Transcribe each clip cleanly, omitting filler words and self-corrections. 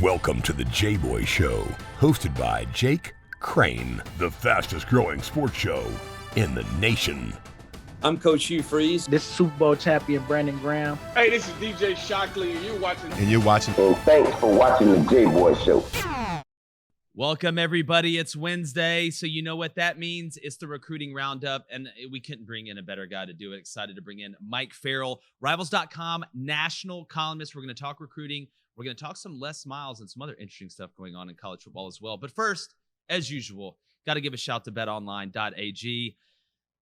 Welcome to the Jboy Show, hosted by Jake Crain, the fastest growing sports show in the nation. I'm Coach Hugh Freeze. This is Super Bowl champion Brandon Graham. Hey, this is DJ Shockley, and you're watching. And thanks for watching the Jboy Show. Welcome, everybody. It's Wednesday, so you know what that means. It's the recruiting roundup, and we couldn't bring in a better guy to do it. Excited to bring in Mike Farrell, Rivals.com national columnist. We're going to talk recruiting. We're going to talk some Les Miles and some other interesting stuff going on in college football as well. But first, as usual, got to give a shout to betonline.ag.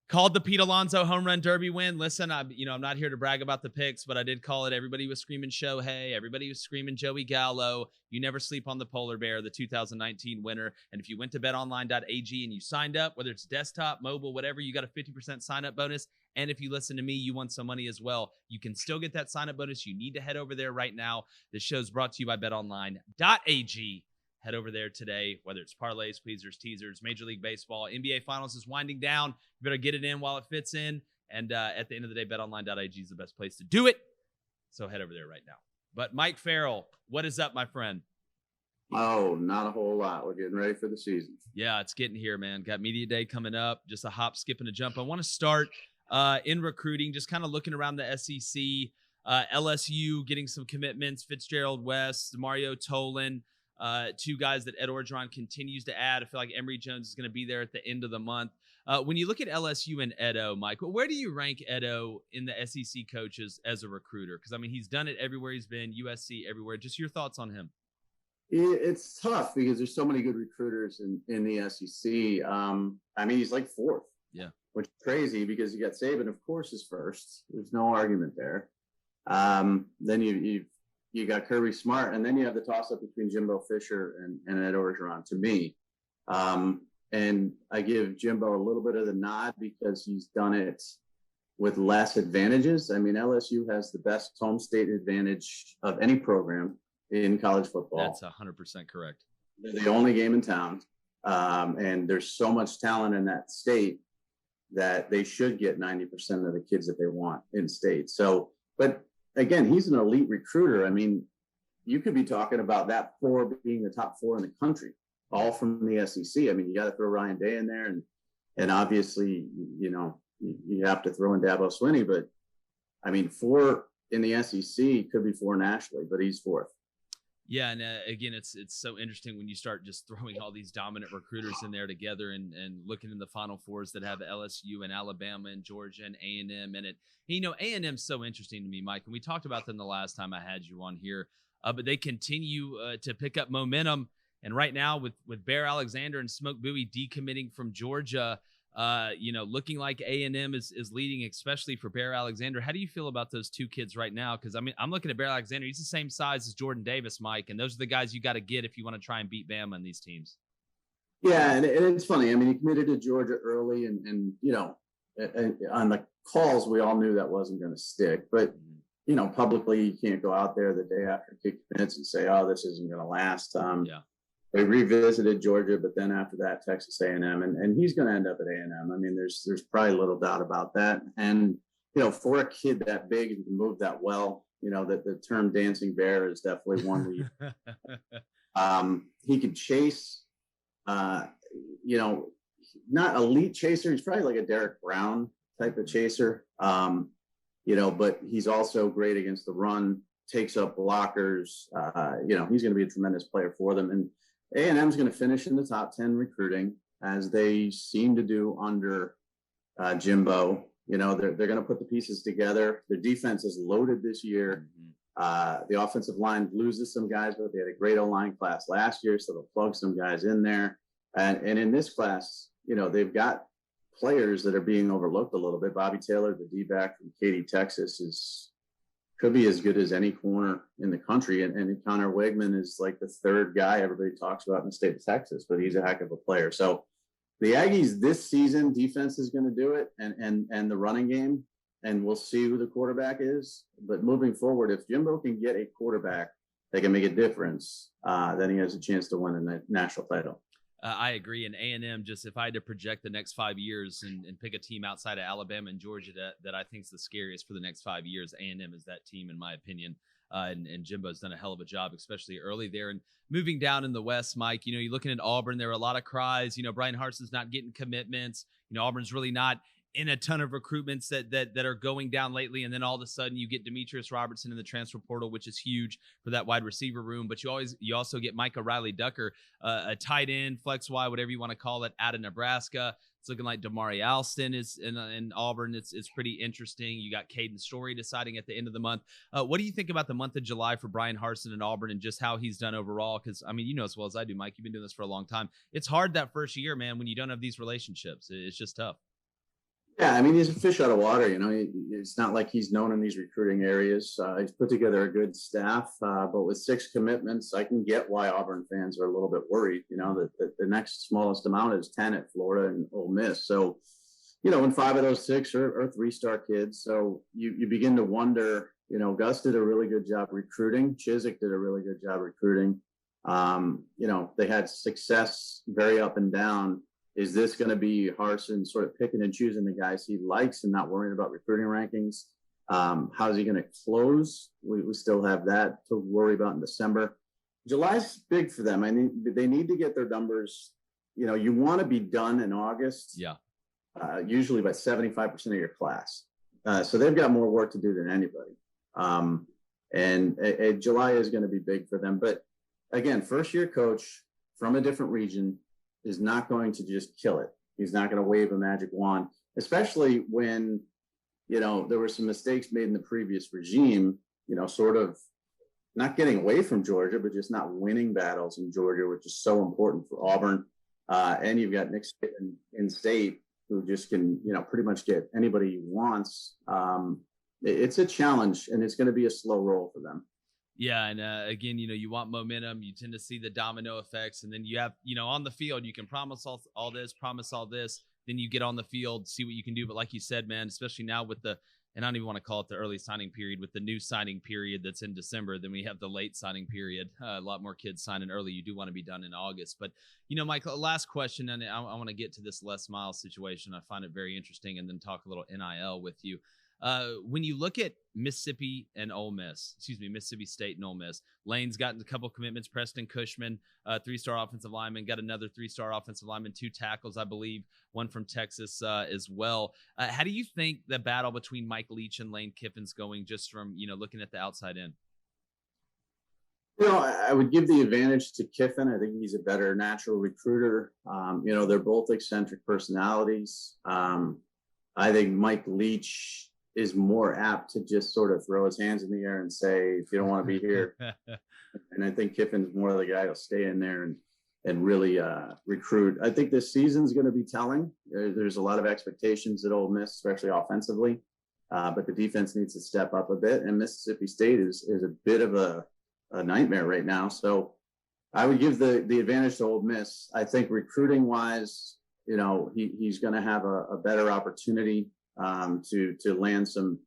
Called the Pete Alonso home run derby win. Listen, I'm not here to brag about the picks, but I did call it. Everybody was screaming Shohei. Everybody was screaming Joey Gallo. You never sleep on the polar bear, the 2019 winner. And if you went to betonline.ag and you signed up, whether it's desktop, mobile, whatever, you got a 50% sign-up bonus. And if you listen to me, you won some money as well. You can still get that sign-up bonus. You need to head over there right now. This show's brought to you by betonline.ag. Head over there today, whether it's parlays, pleasers, teasers, Major League Baseball, NBA Finals is winding down. You better get it in while it fits in. And at the end of the day, betonline.ag is the best place to do it. So head over there right now. But Mike Farrell, what is up, my friend? Oh, not a whole lot. We're getting ready for the season. Yeah, it's getting here, man. Got Media Day coming up. Just a hop, skip, and a jump. I want to start in recruiting, just kind of looking around the SEC. LSU getting some commitments. Fitzgerald West, Mario Tolan. Two guys that Ed Orgeron continues to add. I feel like Emory Jones is going to be there at the end of the month. When you look at LSU and Edo, Mike, where do you rank Edo in the SEC coaches as a recruiter? Because, I mean, he's done it everywhere he's been, USC, everywhere. Just your thoughts on him. It's tough because there's so many good recruiters in the SEC. I mean, he's like fourth. Yeah. Which is crazy because you got Saban, of course, is first. There's no argument there. Then you got Kirby Smart, and then you have the toss-up between Jimbo Fisher and Ed Orgeron, to me. And I give Jimbo a little bit of the nod because he's done it with less advantages. I mean, LSU has the best home state advantage of any program in college football. That's 100% correct. They're the only game in town, and there's so much talent in that state that they should get 90% of the kids that they want in state. So, but again, he's an elite recruiter. I mean, you could be talking about that four being the top four in the country, all from the SEC. I mean, you got to throw Ryan Day in there, and obviously, you have to throw in Dabo Swinney. But I mean, four in the SEC could be four nationally, but he's fourth. Yeah, and again, it's so interesting when you start just throwing all these dominant recruiters in there together and looking in the Final Fours that have LSU and Alabama and Georgia and A&M in it. A&M's so interesting to me, Mike, and we talked about them the last time I had you on here, but they continue to pick up momentum. And right now with Bear Alexander and Smoke Bowie decommitting from Georgia, looking like A&M is leading, especially for Bear Alexander. How do you feel about those two kids right now? Because, I mean, I'm looking at Bear Alexander. He's the same size as Jordan Davis, Mike, and those are the guys you got to get if you want to try and beat Bama in these teams. Yeah, and it's funny. I mean, he committed to Georgia early, and on the calls, we all knew that wasn't going to stick. But, publicly, you can't go out there the day after he commits and say, oh, this isn't going to last. Yeah. They revisited Georgia, but then after that, Texas A&M, and he's going to end up at A&M. I mean, there's probably little doubt about that. And, for a kid that big and can move that well, that the term dancing bear is definitely one he could chase, not elite chaser. He's probably like a Derek Brown type of chaser, but he's also great against the run, takes up blockers. He's going to be a tremendous player for them. And A&M is going to finish in the top 10 recruiting, as they seem to do under Jimbo. They're going to put the pieces together. Their defense is loaded this year. The offensive line loses some guys, but they had a great O-line class last year, so they'll plug some guys in there. And in this class, they've got players that are being overlooked a little bit. Bobby Taylor, the D-back from Katy, Texas, could be as good as any corner in the country. And Connor Wegman is like the third guy everybody talks about in the state of Texas, but he's a heck of a player. So the Aggies this season, defense is going to do it, and the running game, and we'll see who the quarterback is. But moving forward, if Jimbo can get a quarterback that can make a difference, then he has a chance to win a national title. I agree. And A&M, just if I had to project the next 5 years and pick a team outside of Alabama and Georgia that I think is the scariest for the next 5 years, A&M is that team, in my opinion. And Jimbo's done a hell of a job, especially early there. And moving down in the West, Mike, you're looking at Auburn, there were a lot of cries. Brian Harsin's not getting commitments. Auburn's really not in a ton of recruitments that are going down lately. And then all of a sudden you get Demetrius Robertson in the transfer portal, which is huge for that wide receiver room. But you also get Micah Riley-Ducker, a tight end, flex Y, whatever you want to call it, out of Nebraska. It's looking like Damari Alston is in Auburn. It's pretty interesting. You got Caden Story deciding at the end of the month. What do you think about the month of July for Brian Harsin and Auburn and just how he's done overall? Because, as well as I do, Mike, you've been doing this for a long time. It's hard that first year, man, when you don't have these relationships. It's just tough. Yeah, he's a fish out of water. It's not like he's known in these recruiting areas. He's put together a good staff, but with 6 commitments, I can get why Auburn fans are a little bit worried. The next smallest amount is 10 at Florida and Ole Miss. So, when 5 of those 6 are 3-star kids. So you begin to wonder, Gus did a really good job recruiting. Chizik did a really good job recruiting. They had success very up and down. Is this going to be Harsin sort of picking and choosing the guys he likes and not worrying about recruiting rankings? How's he going to close? We still have that to worry about in December. July's big for them. They need to get their numbers. You want to be done in August. Yeah. Usually by 75% of your class. So they've got more work to do than anybody. And July is going to be big for them. But again, first-year coach from a different region is not going to just kill it. He's not going to wave a magic wand, especially when, there were some mistakes made in the previous regime, sort of not getting away from Georgia, but just not winning battles in Georgia, which is so important for Auburn. And you've got Nick Saban in state who just can, pretty much get anybody he wants. It's a challenge, and it's going to be a slow roll for them. Yeah, and again, you want momentum. You tend to see the domino effects, and then you have, on the field, you can promise all this, then you get on the field, see what you can do. But like you said, man, especially now with and I don't even want to call it the early signing period, with the new signing period that's in December, then we have the late signing period. A lot more kids signing early. You do want to be done in August. But, Mike, last question, and I want to get to this Les Miles situation. I find it very interesting, and then talk a little NIL with you. When you look at Mississippi State and Ole Miss, Lane's gotten a couple commitments. Preston Cushman, 3-star offensive lineman, got another 3-star offensive lineman, 2 tackles, I believe, one from Texas as well. How do you think the battle between Mike Leach and Lane Kiffin's going, just from, looking at the outside in? I would give the advantage to Kiffin. I think he's a better natural recruiter. They're both eccentric personalities. I think Mike Leach is more apt to just sort of throw his hands in the air and say, if you don't want to be here. And I think Kiffin's more the guy who'll stay in there and really recruit. I think this season's going to be telling. There's a lot of expectations at Ole Miss, especially offensively, but the defense needs to step up a bit. And Mississippi State is a bit of a nightmare right now. So I would give the advantage to Ole Miss. I think recruiting wise, he's going to have a better opportunity to land some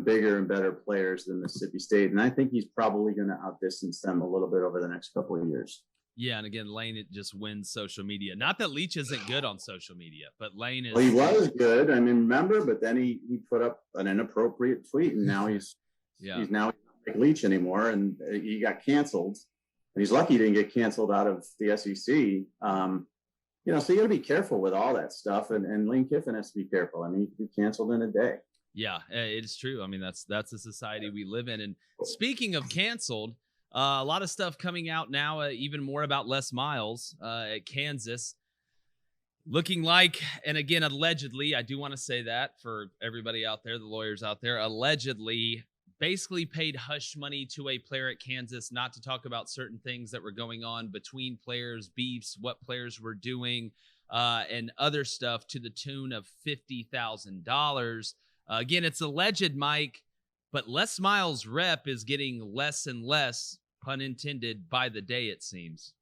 bigger and better players than Mississippi State. And I think he's probably going to outdistance them a little bit over the next couple of years. Yeah, and again, Lane, it just wins social media. Not that Leach isn't good on social media, but Lane is. Well, he was good. Remember, but then he put up an inappropriate tweet, and now he's now not like Leach anymore, and he got canceled. And he's lucky he didn't get canceled out of the SEC. So you got to be careful with all that stuff, and Lane Kiffin has to be careful. He could be canceled in a day. Yeah, it's true. That's the society we live in. And speaking of canceled, a lot of stuff coming out now, even more about Les Miles at Kansas. Looking like, and again, allegedly, I do want to say that for everybody out there, the lawyers out there, allegedly basically paid hush money to a player at Kansas not to talk about certain things that were going on between players, beefs, what players were doing, and other stuff to the tune of $50,000. Again, it's alleged, Mike, but Les Miles' rep is getting less and less, pun intended, by the day, it seems.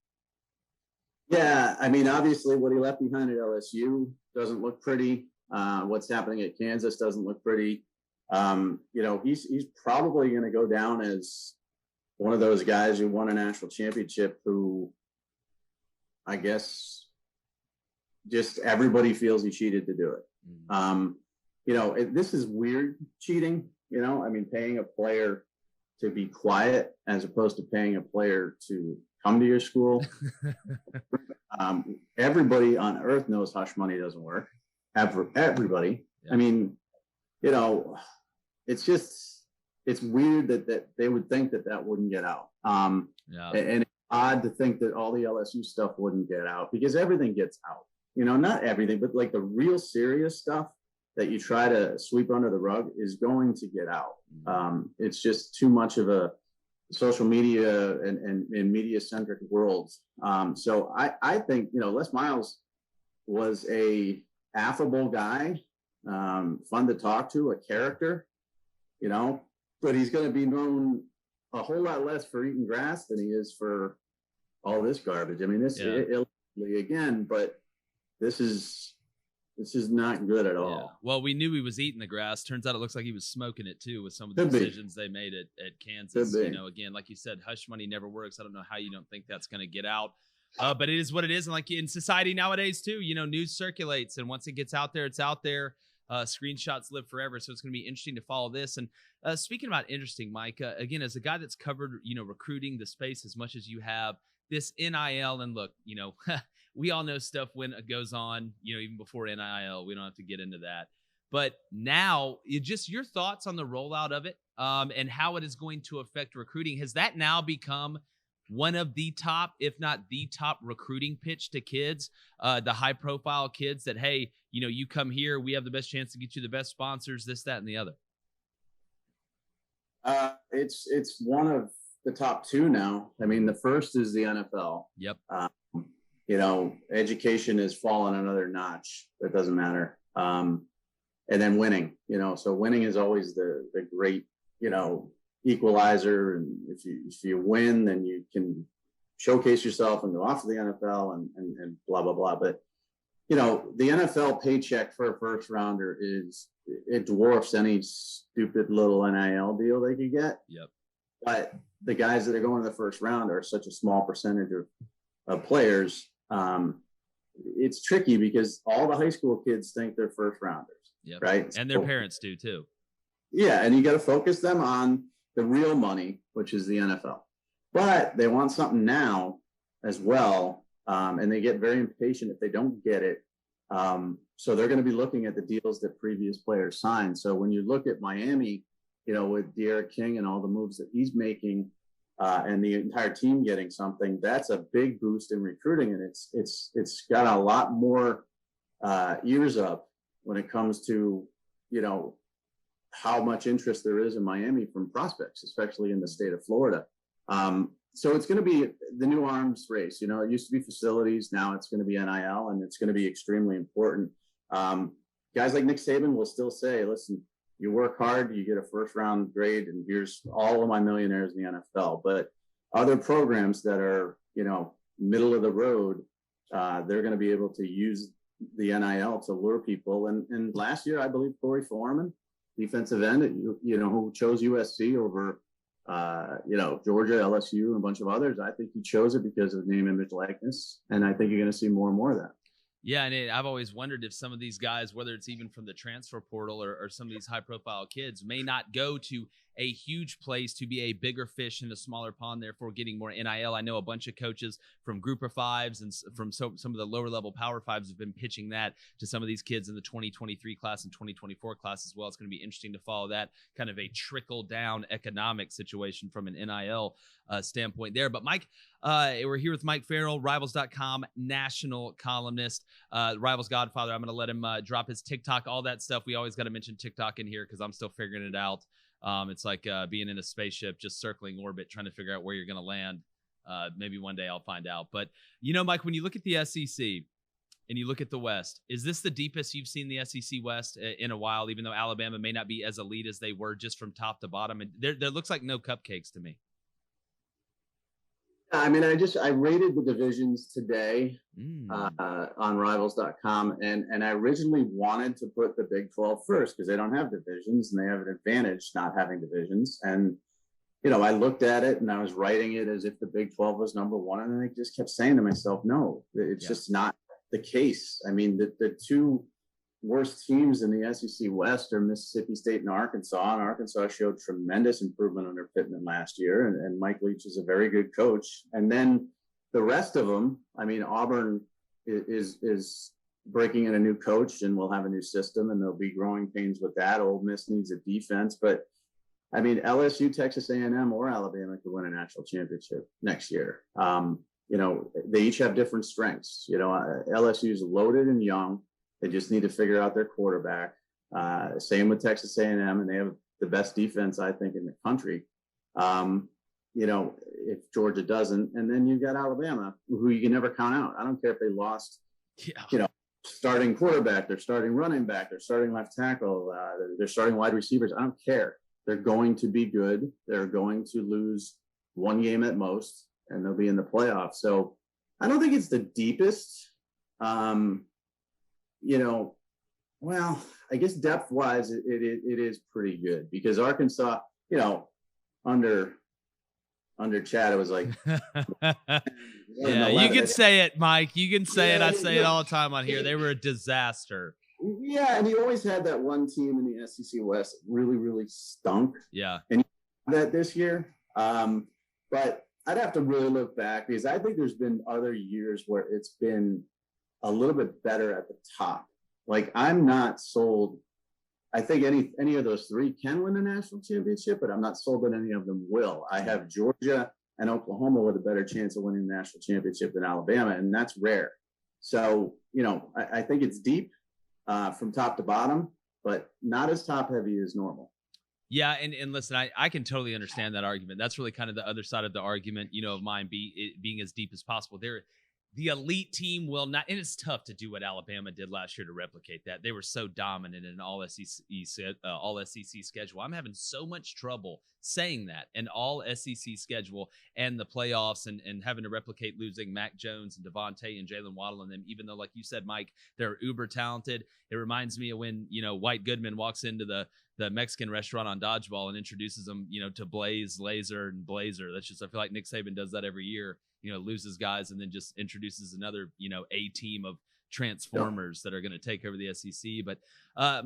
Yeah, obviously what he left behind at LSU doesn't look pretty. What's happening at Kansas doesn't look pretty. He's probably going to go down as one of those guys who won a national championship who, I guess, just everybody feels he cheated to do it. This is weird cheating, paying a player to be quiet as opposed to paying a player to come to your school. Everybody on earth knows hush money doesn't work. Everybody. Yeah. I mean, you know, it's weird that they would think that wouldn't get out. And it's odd to think that all the LSU stuff wouldn't get out, because everything gets out. You know, not everything, but like the real serious stuff that you try to sweep under the rug is going to get out. It's just too much of a social media and media-centric world. So I think, you know, Les Miles was a affable guy, fun to talk to, a character, you know, but he's going to be known a whole lot less for eating grass than he is for all this garbage. I mean, again, but this is not good at all. Yeah. Well, we knew he was eating the grass. Turns out it looks like he was smoking it too with some of the decisions they made at Kansas. You know, again, like you said, hush money never works. I don't know how you don't think that's going to get out. But it is what it is. And like in society nowadays too, you know, news circulates, and once it gets out there, it's out there. Screenshots live forever. So it's going to be interesting to follow this. And speaking about interesting, Mike, again, as a guy that's covered, you know, recruiting the space as much as you have, this NIL, and look, you know, we all know stuff when it goes on, you know, even before NIL, we don't have to get into that. But now, just your thoughts on the rollout of it and how it is going to affect recruiting. Has that now become one of the top, if not the top recruiting pitch to kids, the high profile kids that, hey, you know, you come here, we have the best chance to get you the best sponsors, this, that, and the other? It's one of the top two now. I mean, the first is the NFL. Yep. You know, education has fallen another notch. That doesn't matter. And then winning, you know, so winning is always the great, you know, equalizer. And if you win, then you can showcase yourself and go off to the NFL and blah, blah, blah. But, you know, the NFL paycheck for a first rounder it dwarfs any stupid little NIL deal they could get. Yep. But the guys that are going to the first round are such a small percentage of players. It's tricky because all the high school kids think they're first rounders. Yep. Right. And their parents do too. Yeah. And you got to focus them on the real money, which is the NFL. But they want something now as well. And they get very impatient if they don't get it. So they're going to be looking at the deals that previous players signed. So when you look at Miami, you know, with De'Aaron King and all the moves that he's making, and the entire team getting something, that's a big boost in recruiting. And it's got a lot more ears up when it comes to, you know, how much interest there is in Miami from prospects, especially in the state of Florida. So it's going to be the new arms race. You know, it used to be facilities. Now it's going to be NIL, and it's going to be extremely important. Guys like Nick Saban will still say, listen, you work hard, you get a first round grade, and here's all of my millionaires in the NFL. But other programs that are, you know, middle of the road, they're going to be able to use the NIL to lure people. And last year, I believe Corey Foreman, defensive end, you know, who chose USC over, you know, Georgia, LSU, and a bunch of others. I think he chose it because of name, image, likeness. And I think you're going to see more and more of that. Yeah, and I've always wondered if some of these guys, whether it's even from the transfer portal or some of these high-profile kids, may not go to a huge place to be a bigger fish in a smaller pond, therefore getting more NIL. I know a bunch of coaches from Group of Fives and from some of the lower-level Power Fives have been pitching that to some of these kids in the 2023 class and 2024 class as well. It's going to be interesting to follow that kind of a trickle-down economic situation from an NIL standpoint there. But Mike, we're here with Mike Farrell, Rivals.com national columnist, Rivals Godfather. I'm going to let him drop his TikTok, all that stuff. We always got to mention TikTok in here because I'm still figuring it out. It's like being in a spaceship, just circling orbit, trying to figure out where you're going to land. Maybe one day I'll find out. But, you know, Mike, when you look at the SEC and you look at the West, is this the deepest you've seen the SEC West in a while, even though Alabama may not be as elite as they were just from top to bottom? And there looks like no cupcakes to me. I mean, I rated the divisions today on Rivals.com, and I originally wanted to put the Big 12 first because they don't have divisions and they have an advantage not having divisions. And, you know, I looked at it and I was writing it as if the Big 12 was number one, and then I just kept saying to myself, no, it's just not the case. I mean, the two worst teams in the SEC West are Mississippi State and Arkansas. And Arkansas showed tremendous improvement under Pittman last year. And Mike Leach is a very good coach. And then the rest of them, I mean, Auburn is breaking in a new coach and will have a new system, and there'll be growing pains with that. Ole Miss needs a defense. But, I mean, LSU, Texas A&M, or Alabama could win a national championship next year. You know, they each have different strengths. You know, LSU is loaded and young. They just need to figure out their quarterback. Same with Texas A&M, and they have the best defense, I think, in the country. You know, if Georgia doesn't, and then you've got Alabama, who you can never count out. I don't care if they lost, you know, starting quarterback, they're starting running back, they're starting left tackle, they're starting wide receivers. I don't care. They're going to be good. They're going to lose one game at most, and they'll be in the playoffs. So I don't think it's the deepest. You know, well, I guess depth-wise, it is pretty good, because Arkansas, you know, under Chad, it was like, yeah, you can say it, Mike. You can say it. I say it all the time on here. They were a disaster. Yeah, and he always had that one team in the SEC West that really, really stunk. Yeah, and he had that this year. But I'd have to really look back, because I think there's been other years where it's been a little bit better at the top. Like, I'm not sold. I think any of those three can win the national championship, but I'm not sold that any of them will. I have Georgia and Oklahoma with a better chance of winning the national championship than Alabama, and that's rare. So, you know, I think it's deep from top to bottom, but not as top heavy as normal. Yeah, and listen, I can totally understand that argument. That's really kind of the other side of the argument, you know, of mine being as deep as possible. The elite team will not, and it's tough to do what Alabama did last year to replicate that. They were so dominant in an all SEC schedule. I'm having so much trouble saying that, an all SEC schedule and the playoffs, and having to replicate losing Mac Jones and Devontae and Jalen Waddle and them, even though, like you said, Mike, they're uber talented. It reminds me of when, you know, White Goodman walks into the Mexican restaurant on Dodgeball and introduces them, you know, to Blaze, Laser, and Blazer. That's just, I feel like Nick Saban does that every year. You know, loses guys and then just introduces another, you know, a team of transformers that are going to take over the SEC. But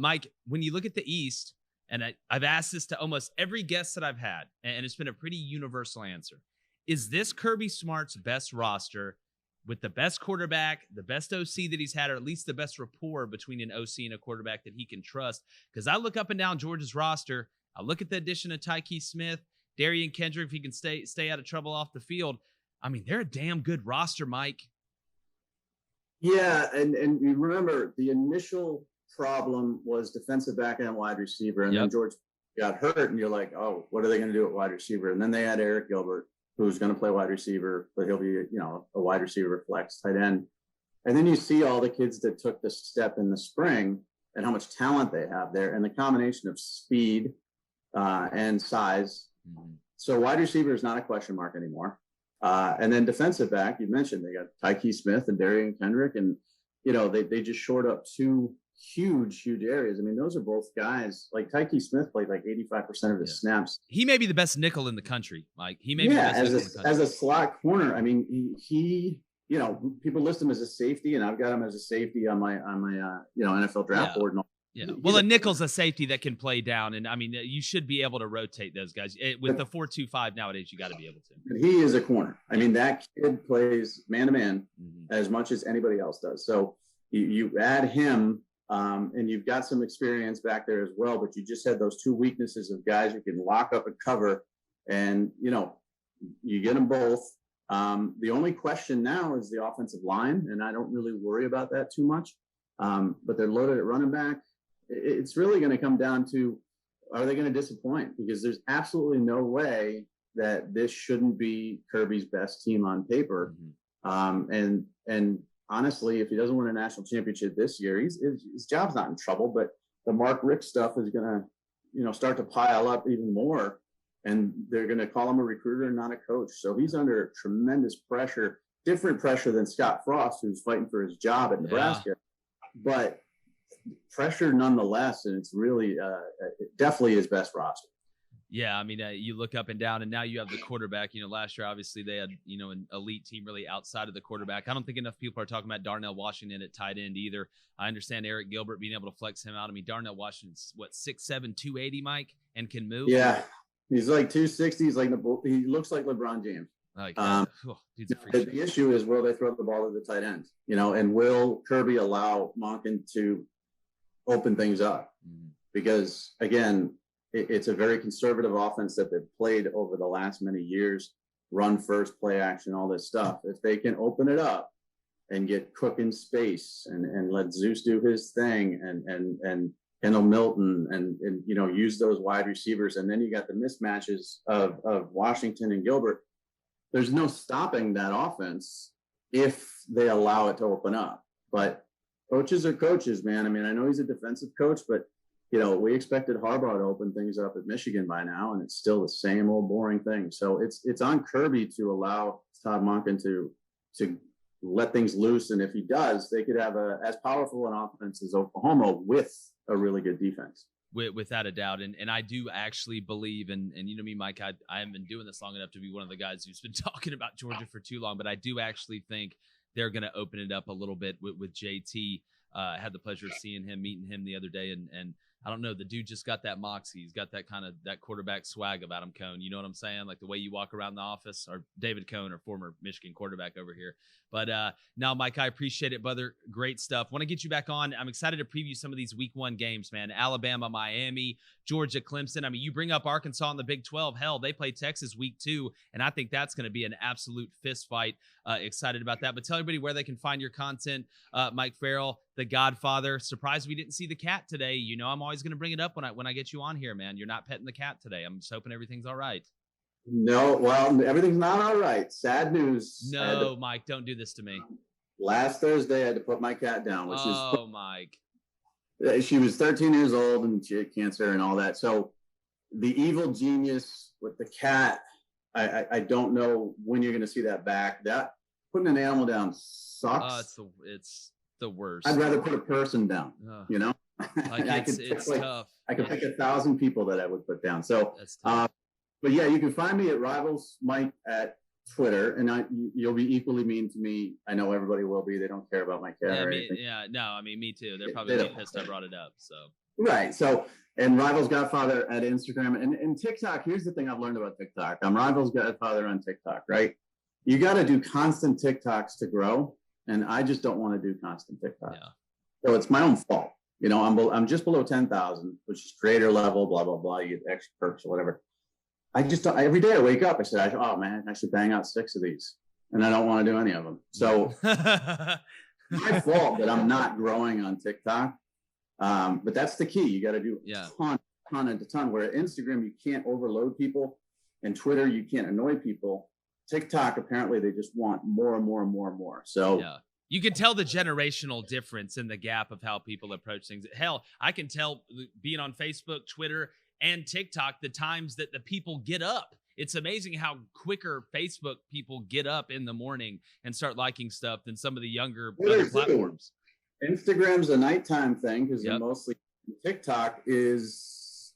Mike, when you look at the East, and I've asked this to almost every guest that I've had, and it's been a pretty universal answer. Is this Kirby Smart's best roster with the best quarterback, the best OC that he's had, or at least the best rapport between an OC and a quarterback that he can trust? Because I look up and down Georgia's roster. I look at the addition of Tyke Smith, Darian Kendrick, if he can stay out of trouble off the field. I mean, they're a damn good roster, Mike. Yeah, and you remember the initial problem was defensive back and wide receiver, and then George got hurt, and you're like, oh, what are they going to do at wide receiver? And then they had Eric Gilbert, who's going to play wide receiver, but he'll be, you know, a wide receiver flex tight end. And then you see all the kids that took the step in the spring and how much talent they have there, and the combination of speed and size. Mm-hmm. So wide receiver is not a question mark anymore. And then defensive back, you mentioned they got Tyke Smith and Darian Kendrick, and, you know, they just shored up two huge areas. I mean, those are both guys. Like, Tyke Smith played like 85% of his snaps. He may be the best nickel in the country, Mike. He may be the best nickel in the country. As a slot corner. I mean, he you know, people list him as a safety, and I've got him as a safety on my you know, NFL draft board and all. Yeah. Well, a nickel's a safety that can play down, and I mean, you should be able to rotate those guys with the 4-2-5 nowadays. You got to be able to. And he is a corner. I mean, that kid plays man to man as much as anybody else does. So you add him, and you've got some experience back there as well. But you just had those two weaknesses of guys who can lock up and cover, and you know, you get them both. The only question now is the offensive line, and I don't really worry about that too much. But they're loaded at running back. It's really going to come down to, are they going to disappoint? Because there's absolutely no way that this shouldn't be Kirby's best team on paper. And honestly, if he doesn't win a national championship this year, his job's not in trouble, but the Mark Richt stuff is going to, you know, start to pile up even more. And they're going to call him a recruiter and not a coach. So he's under tremendous pressure, different pressure than Scott Frost, who's fighting for his job at Nebraska. But pressure nonetheless, and it's really definitely his best roster. Yeah, I mean, you look up and down, and now you have the quarterback. Last year, obviously, they had, an elite team really outside of the quarterback. I don't think enough people are talking about Darnell Washington at tight end either. I understand Eric Gilbert being able to flex him out. I mean, Darnell Washington's, 6'7", 280, Mike, and can move? Yeah, he's like 260. He looks like LeBron James. The issue is, will they throw the ball to the tight end? And will Kirby allow Monken to open things up? Because, again, it's a very conservative offense that they've played over the last many years, run first, play action, all this stuff. If they can open it up and get Cook in space and let Zeus do his thing and Kendall Milton and use those wide receivers, and then you got the mismatches of Washington and Gilbert, there's no stopping that offense if they allow it to open up. But coaches are coaches, man. I mean, I know he's a defensive coach, but we expected Harbaugh to open things up at Michigan by now, and it's still the same old boring thing. So it's on Kirby to allow Todd Monken to let things loose. And if he does, they could have as powerful an offense as Oklahoma with a really good defense. Without a doubt. And I do actually believe, and me, Mike, I haven't been doing this long enough to be one of the guys who's been talking about Georgia for too long, but I do actually think they're going to open it up a little bit with JT. I had the pleasure of meeting him the other day, and I don't know, the dude just got that moxie. He's got that kind of that quarterback swag about him, Cone. You know what I'm saying? Like the way you walk around the office, or David Cone, or former Michigan quarterback over here. But now, Mike, I appreciate it, brother. Great stuff. Want to get you back on. I'm excited to preview some of these week 1 games, man. Alabama, Miami, Georgia, Clemson. I mean, you bring up Arkansas in the Big 12. Hell, they play Texas week 2, and I think that's going to be an absolute fist fight. Excited about that. But tell everybody where they can find your content. Mike Farrell, the Godfather. Surprised we didn't see the cat today. I'm always going to bring it up when I get you on here, man. You're not petting the cat today. I'm just hoping everything's all right. No, well, everything's not all right. Sad news. No, Mike, don't do this to me. Last Thursday, I had to put my cat down, which is Mike. She was 13 years old and she had cancer and all that. So the evil genius with the cat, I don't know when you're going to see that back. That putting an animal down sucks. It's the worst. I'd rather put a person down. Like it's tough. I could pick 1,000 people that I would put down. So, but yeah, you can find me at Rivals Mike at Twitter, and you'll be equally mean to me. I know everybody will be. They don't care about my cat or anything. Me too. They're probably pissed I brought it up. So right. So, and Rivals Godfather at Instagram and TikTok. Here's the thing I've learned about TikTok. I'm Rivals Godfather on TikTok, right? You got to do constant TikToks to grow, and I just don't want to do constant TikToks. Yeah. So it's my own fault. I'm just below 10,000, which is creator level, blah, blah, blah. You get extra perks or whatever. I just don't, every day I wake up, I said, oh man, I should bang out 6 of these. And I don't want to do any of them. So my fault that I'm not growing on TikTok. But that's the key. You got to do a ton. Where at Instagram, you can't overload people, and Twitter, you can't annoy people. TikTok, apparently they just want more and more and more and more. So you can tell the generational difference in the gap of how people approach things. Hell, I can tell being on Facebook, Twitter, and TikTok, the times that the people get up. It's amazing how quicker Facebook people get up in the morning and start liking stuff than some of the younger other platforms. Instagram's a nighttime thing because mostly TikTok is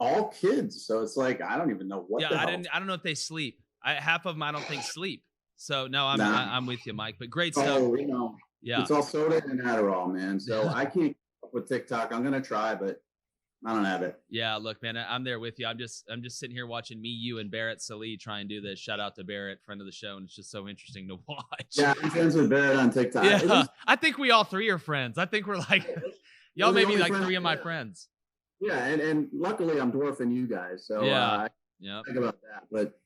all kids. So it's like, I don't even know what the hell. I don't know if they sleep. Half of them I don't think sleep. So no, I'm with you, Mike. But great stuff. It's all soda and Adderall, man. So I can't keep up with TikTok. I'm gonna try, but I don't have it. Yeah, look, man, I'm there with you. I'm just sitting here watching me, you, and Barrett Salih try and do this. Shout out to Barrett, friend of the show, and it's just so interesting to watch. Yeah, I'm friends with Barrett on TikTok. Yeah, I think we all 3 are friends. I think we're like, y'all may be like 3 of my friends. Yeah, and luckily I'm dwarfing you guys, so think about that. But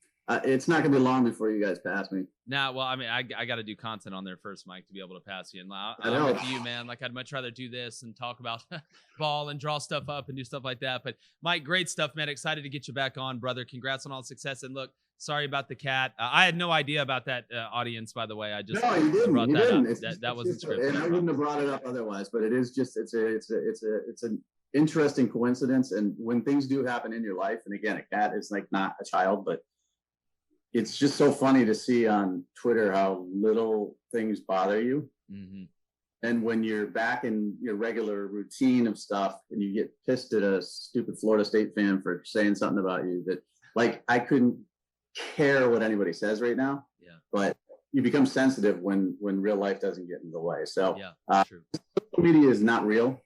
it's not going to be long before you guys pass me. Nah, well, I mean, I got to do content on there first, Mike, to be able to pass you. And I'm with you, man. Like, I'd much rather do this and talk about ball and draw stuff up and do stuff like that. But, Mike, great stuff, man. Excited to get you back on, brother. Congrats on all the success. And, look, sorry about the cat. I had no idea about that audience, by the way. I just you didn't. Brought that up. That wasn't scripted. And I wouldn't have brought it up otherwise. But it is just it's an interesting coincidence. And when things do happen in your life, and again, a cat is like not a child, but it's just so funny to see on Twitter how little things bother you. Mm-hmm. And when you're back in your regular routine of stuff and you get pissed at a stupid Florida State fan for saying something about you that, like, I couldn't care what anybody says right now. Yeah. But you become sensitive when real life doesn't get in the way. So true. social media is not real.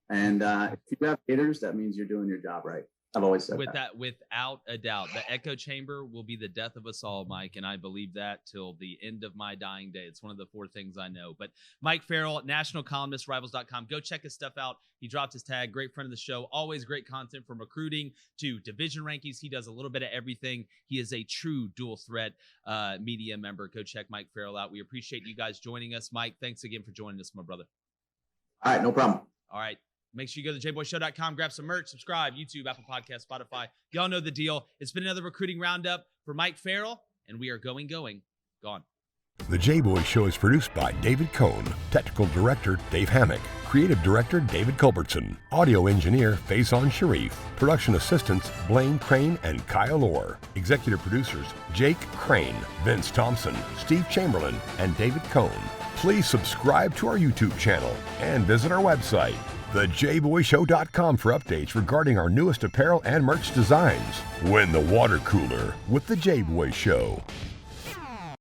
And if you have haters, that means you're doing your job right. I've always said that. Without a doubt. The echo chamber will be the death of us all, Mike, and I believe that till the end of my dying day. It's one of the 4 things I know. But Mike Farrell, national columnist, Rivals.com. Go check his stuff out. He dropped his tag. Great friend of the show. Always great content from recruiting to division rankings. He does a little bit of everything. He is a true dual threat media member. Go check Mike Farrell out. We appreciate you guys joining us. Mike, thanks again for joining us, my brother. All right, no problem. All right. Make sure you go to jboyshow.com, grab some merch, subscribe, YouTube, Apple Podcasts, Spotify. Y'all know the deal. It's been another recruiting roundup for Mike Farrell, and we are gone. The Jboy Show is produced by David Cohn, Technical Director Dave Hammock, Creative Director David Culbertson, Audio Engineer Feyzan Shareef, Production Assistants Blaine Crain and Kyle Orr, Executive Producers Jake Crain, Vince Thompson, Steve Chamberlain, and David Cohn. Please subscribe to our YouTube channel and visit our website, thejboyshow.com, for updates regarding our newest apparel and merch designs. Win the water cooler with the Jboy Show.